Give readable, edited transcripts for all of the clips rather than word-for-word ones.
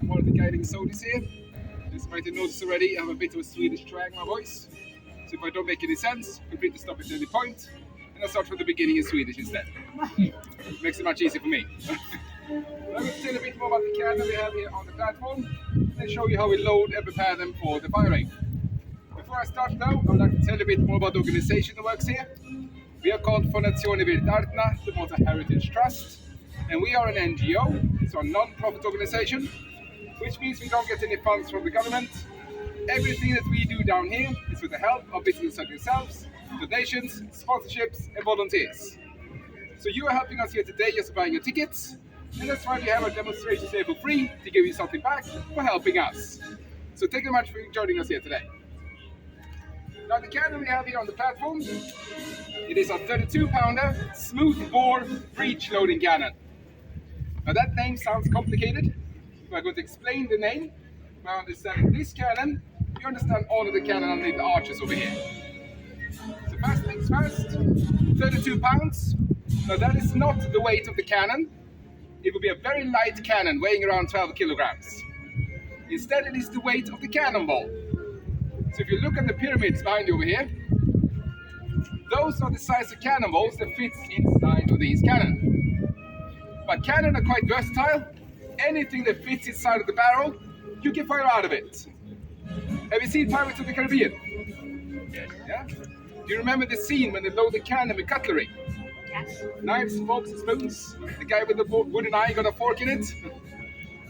I'm one of the guiding soldiers here. As you might have noticed already, I have a bit of a Swedish twang in my voice. So if I don't make any sense, feel free to stop at any point, and I'll start from the beginning in Swedish instead. Makes it much easier for me. I'm going to tell a bit more about the cannon we have here on the platform, and show you how we load and prepare them for the firing. Before I start though, I would like to tell a bit more about the organization that works here. We are called Fondazione Valetta, the Malta Heritage Trust, and we are an NGO, so a non-profit organization, which means we don't get any funds from the government. Everything that we do down here is with the help of businesses like yourselves, donations, sponsorships, and volunteers. So you are helping us here today just buying your tickets, and that's why we have our demonstrations here for free to give you something back for helping us. So thank you very much for joining us here today. Now the cannon we have here on the platform, it is a 32-pounder smooth bore breech loading cannon. Now that name sounds complicated, but I'm going to explain the name. By understanding this cannon, you understand all of the cannon underneath the arches over here. So first things first, 32 pounds. Now that is not the weight of the cannon. It will be a very light cannon weighing around 12 kilograms. Instead it is the weight of the cannonball. So if you look at the pyramids behind you over here, those are the size of cannonballs that fits inside of these cannon. But cannon are quite versatile. Anything that fits inside of the barrel, you can fire out of it. Have you seen Pirates of the Caribbean? Yes. Yeah? Do you remember the scene when they load the cannon with cutlery? Yes. Knives, forks, and spoons. The guy with the wooden eye got a fork in it.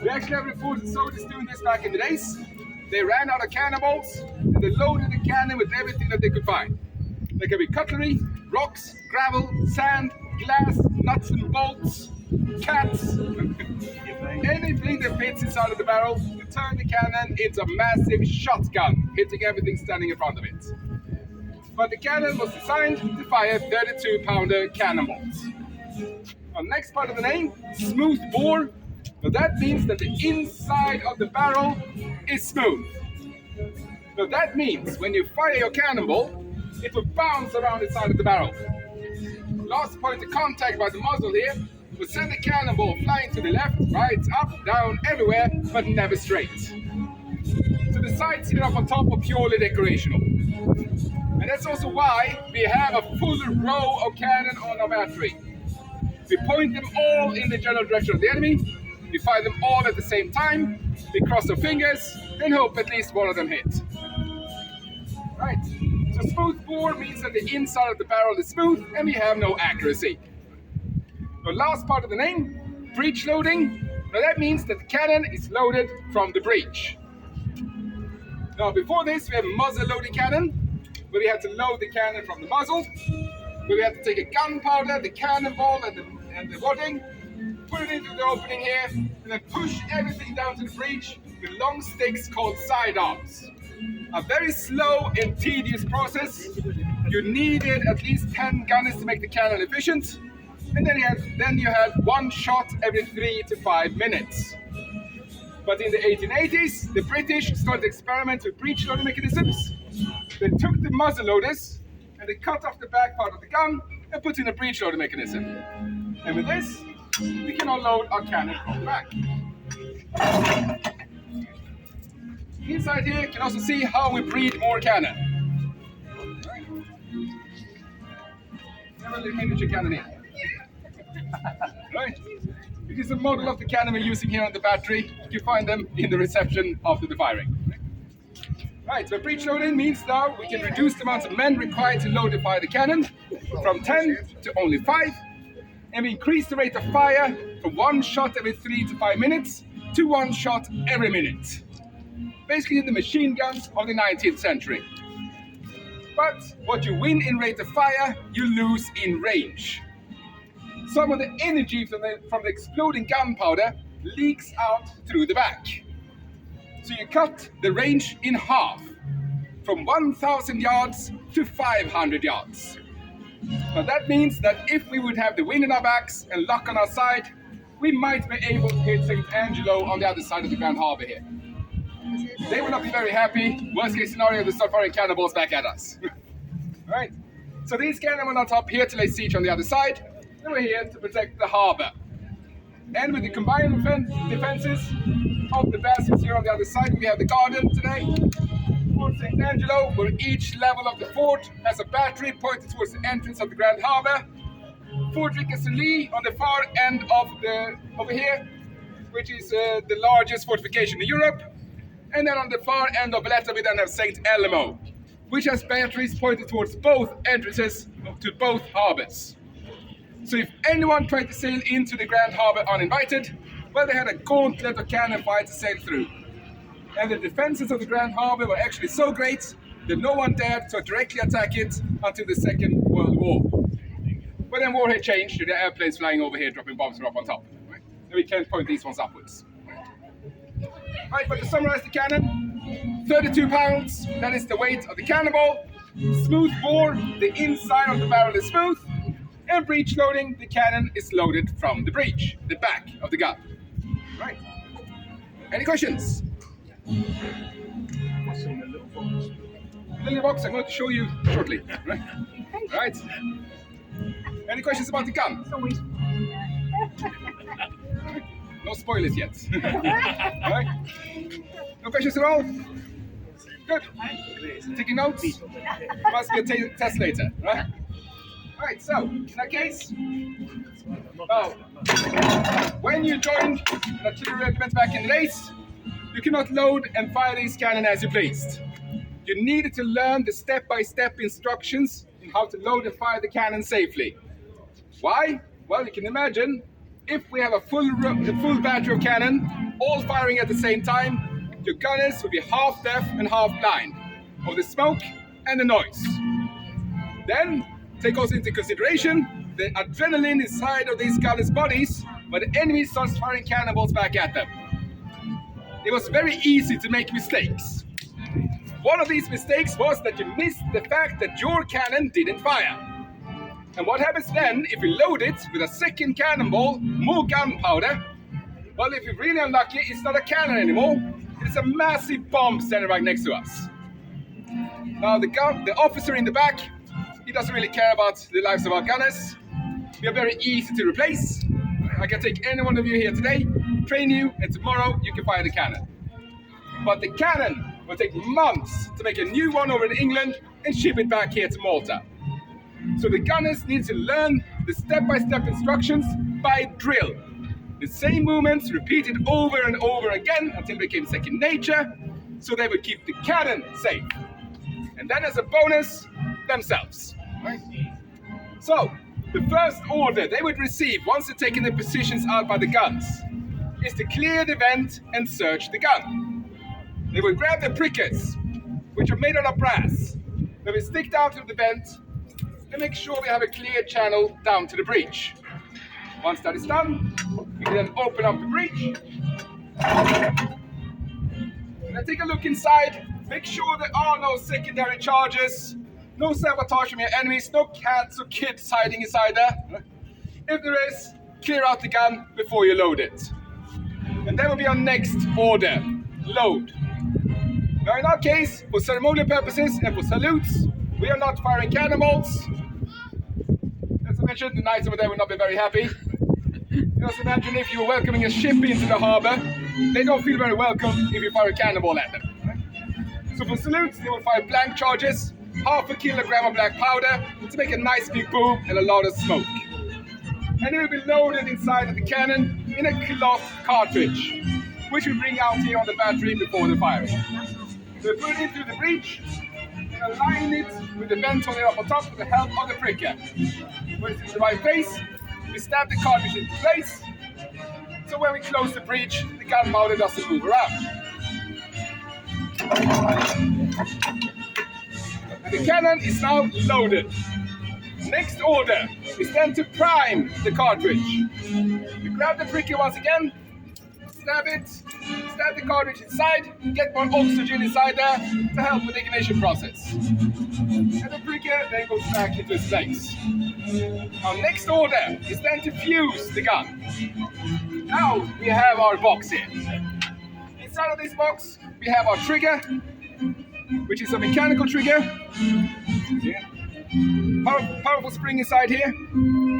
We actually have reported soldiers doing this back in the days. They ran out of cannonballs and they loaded the cannon with everything that they could find. There could be cutlery, rocks, gravel, sand, glass, nuts and bolts, cats, anything that fits inside of the barrel to turn the cannon into a massive shotgun, hitting everything standing in front of it. But the cannon was designed to fire 32-pounder cannonballs. Now, next part of the name, smooth bore. Now that means that the inside of the barrel is smooth. Now that means when you fire your cannonball, it will bounce around inside of the barrel. Last point of contact by the muzzle here will send the cannonball flying to the left, right, up, down, everywhere, but never straight. So the sights here up on top are purely decorational. And that's also why we have a full row of cannon on our battery. We point them all in the general direction of the enemy, we fire them all at the same time, we cross our fingers, and hope at least one of them hit. Right, so smooth bore means that the inside of the barrel is smooth and we have no accuracy. The last part of the name, breech loading. Now that means that the cannon is loaded from the breech. Now before this we have muzzle loading cannon, where we had to load the cannon from the muzzle, where we had to take a gunpowder, the cannonball and the wadding, put it into the opening here, and then push everything down to the breech with long sticks called sidearms. A very slow and tedious process. You needed at least 10 gunners to make the cannon efficient. And then you had one shot every 3 to 5 minutes. But in the 1880s, the British started experimenting with breech loading mechanisms. They took the muzzle loaders and they cut off the back part of the gun and put in a breech loading mechanism. And with this, we can unload our cannon from the back. Inside here, you can also see how we breed more cannon. Have a little miniature cannon here. Right? It is a model of the cannon we're using here on the battery. You can find them in the reception after the firing. Right, so breech loading means now we can reduce the amount of men required to load and fire the cannon from 10 to only 5, and we increase the rate of fire from 1 shot every 3 to 5 minutes to 1 shot every minute. Basically the machine guns of the 19th century. But what you win in rate of fire, you lose in range. Some of the energy from the exploding gunpowder leaks out through the back. So you cut the range in half, from 1,000 yards to 500 yards. Now that means that if we would have the wind in our backs and luck on our side, we might be able to hit St. Angelo on the other side of the Grand Harbor here. They will not be very happy. Worst case scenario, they start firing cannonballs back at us. Alright, so these cannons are on top here to lay siege on the other side, and we're here to protect the harbor. And with the combined defenses, of the baskets here on the other side. We have the garden today. Fort St. Angelo, where each level of the fort has a battery pointed towards the entrance of the Grand Harbour. Fort Lee on the far end of over here, which is the largest fortification in Europe. And then on the far end of Valetta, we then have St. Elmo, which has batteries pointed towards both entrances to both harbours. So if anyone tried to sail into the Grand Harbour uninvited, well, they had a gauntlet of cannon fire to sail through. And the defences of the Grand Harbour were actually so great that no one dared to directly attack it until the Second World War. But then war had changed to the airplanes flying over here, dropping bombs up on top. Right? And we can't point these ones upwards. Right, but to summarize the cannon, 32 pounds, that is the weight of the cannonball. Smooth bore, the inside of the barrel is smooth. And breech loading, the cannon is loaded from the breech, the back of the gun. Right. Any questions? What's in the little box? The little box I'm going to show you shortly. Right. Right. Any questions about the gun? It's always No spoilers yet. Right? No questions at all? Good. Taking notes? Must be a test later, right? Right, so, in that case, when you joined an artillery regiment back in the days, you cannot load and fire these cannon as you pleased. You needed to learn the step-by-step instructions in how to load and fire the cannon safely. Why? Well, you can imagine, if we have a full battery of cannon, all firing at the same time, your gunners will be half deaf and half blind of the smoke and the noise. Then, take also into consideration the adrenaline inside of these gunners' bodies when the enemy starts firing cannonballs back at them. It was very easy to make mistakes. One of these mistakes was that you missed the fact that your cannon didn't fire. And what happens then if you load it with a second cannonball, more gunpowder? Well, if you're really unlucky, it's not a cannon anymore. It's a massive bomb standing right next to us. Now, the officer in the back, he doesn't really care about the lives of our gunners. We are very easy to replace. I can take any one of you here today, train you, and tomorrow you can fire the cannon. But the cannon will take months to make a new one over in England and ship it back here to Malta. So the gunners need to learn the step-by-step instructions by drill. The same movements repeated over and over again until it became second nature, so they would keep the cannon safe. And then as a bonus, themselves. Right? So, the first order they would receive once they're taking their positions out by the guns is to clear the vent and search the gun. They would grab the prickers, which are made out of brass. They will stick down to the vent and make sure we have a clear channel down to the breech. Once that is done, we can then open up the breech. And then take a look inside. Make sure there are no secondary charges, no sabotage from your enemies, no cats or kids hiding inside there. If there is, clear out the gun before you load it. And that will be our next order, load. Now in our case, for ceremonial purposes and for salutes, we are not firing cannonballs. As I mentioned, the knights over there will not be very happy. Just imagine if you were welcoming a ship into the harbour, they don't feel very welcome if you fire a cannonball at them. So for salutes, they will fire blank charges, 1/2 kilogram of black powder to make a nice big boom and a lot of smoke. And it will be loaded inside of the cannon in a cloth cartridge, which we bring out here on the battery before the firing. So we put it into the breech and align it with the vent on the up on top with the help of the pricker. When it's in the right place, we stab the cartridge into place, so when we close the breech, the gunpowder doesn't move around. The cannon is now loaded. Next order is then to prime the cartridge. You grab the pricker once again, stab the cartridge inside, get more oxygen inside there to help with the ignition process. And the pricker then goes back into its place. Our next order is then to fuse the gun. Now we have our box here. Inside of this box we have our trigger, which is a mechanical trigger. Powerful spring inside here,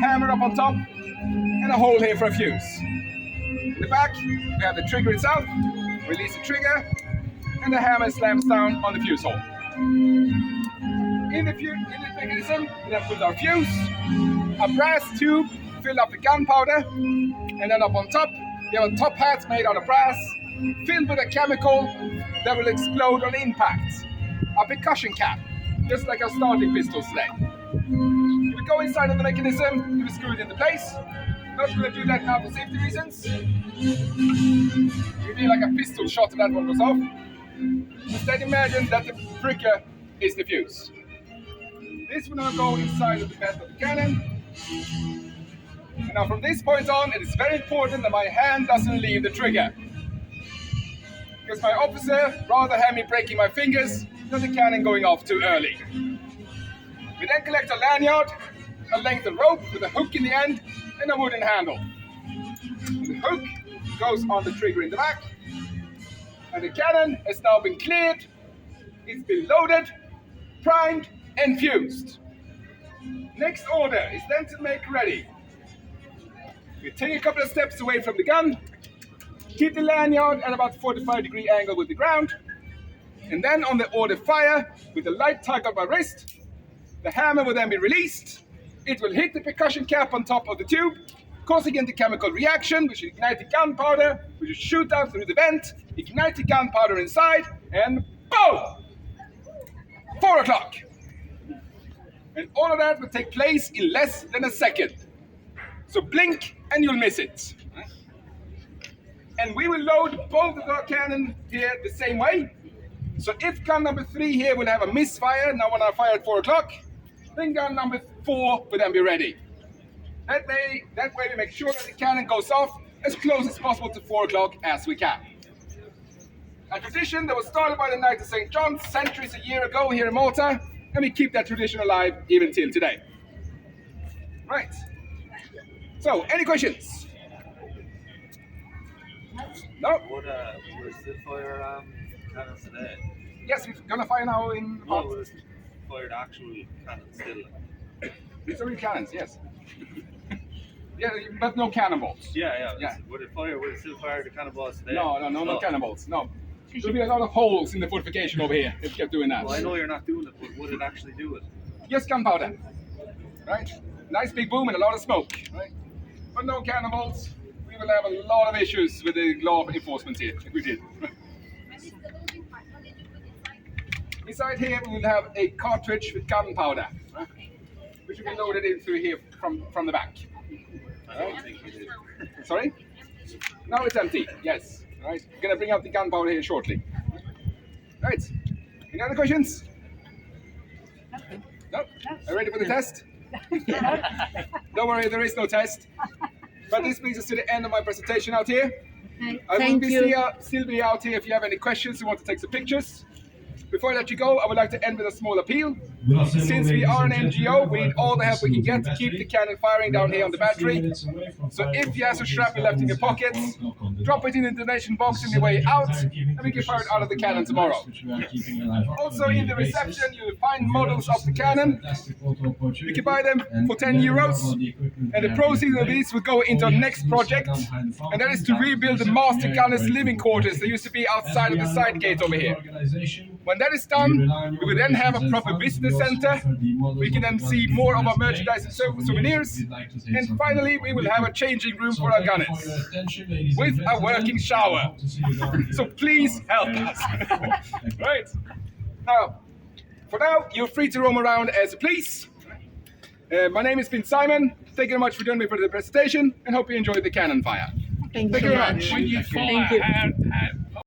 hammer up on top, and a hole here for a fuse. In the back, we have the trigger itself, release the trigger, and the hammer slams down on the fuse hole. In the mechanism, we then put our fuse, a brass tube, fill up with gunpowder, and then up on top, we have a top hat made out of brass, filled with a chemical that will explode on impact. A percussion cap, just like our starting pistols today. You will go inside of the mechanism, you will screw it into place. Not going to do that now for safety reasons. It will be like a pistol shot if that one goes off. Instead, imagine that the trigger is the fuse. This will now go inside of the bed of the cannon. And now from this point on, it is very important that my hand doesn't leave the trigger. Because my officer rather have me breaking my fingers than the cannon going off too early. We then collect a lanyard, a length of rope with a hook in the end, and a wooden handle. The hook goes on the trigger in the back, and the cannon has now been cleared, it's been loaded, primed, and fused. Next order is then to make ready. We take a couple of steps away from the gun, keep the lanyard at about 45-degree angle with the ground, and then on the order fire, with the light tug on my wrist, the hammer will then be released. It will hit the percussion cap on top of the tube, causing a chemical reaction, which will ignite the gunpowder, which will shoot out through the vent, ignite the gunpowder inside, and boom! 4 o'clock. And all of that will take place in less than a second. So blink and you'll miss it. And we will load both of our cannon here the same way. So if gun number 3 here will have a misfire, now when I fire at 4 o'clock, then gun number 4 will then be ready. That way we make sure that the cannon goes off as close as possible to 4 o'clock as we can. A tradition that was started by the Knights of St. John centuries a year ago here in Malta, and we keep that tradition alive even till today. Right. So, any questions? No? Would still fire cannons today? Yes, we're gonna fire now in No, would it fire the actual cannons still? These are real cannons, yes. Yeah, but no cannonballs. Yeah. Would it still fire the cannonballs today? No cannonballs, no. There'll be a lot of holes in the fortification over here if you kept doing that. Well, I know you're not doing it, but would it actually do it? Yes, gunpowder. Right? Nice big boom and a lot of smoke. Right? But no cannonballs. We will have a lot of issues with the law enforcement here if we did. Inside here we will have a cartridge with gunpowder, right? Which will be loaded in through here from the back. I don't think you did. Sorry? Now it's empty, yes. Right, we're going to bring out the gunpowder here shortly. Right, any other questions? No? Are you ready for the test? Don't worry, there is no test. But this brings us to the end of my presentation out here. Okay. I will still be out here if you have any questions, you want to take some pictures. Before I let you go, I would like to end with a small appeal. Since we are an NGO, we need all the help we can get to keep the cannon firing down here on the battery. So if you have some shrapnel left in your pockets, drop it in the donation box on your way out, and we can fire it out of the cannon tomorrow. Also in the reception, you will find models of the cannon. You can buy them for 10 euros, and the proceeds of these will go into our next project, and that is to rebuild the master gunner's living quarters that used to be outside of the side gate over here. When that is done, we will then have a proper business center. We can then see more of our merchandise and souvenirs. And finally, we will have a changing room for our gunners with a working shower. So please help us. Right. Now, for now, you're free to roam around as you please. My name has been Simon. Thank you very much for joining me for the presentation, and hope you enjoyed the cannon fire. Thank you you very much. Thank you.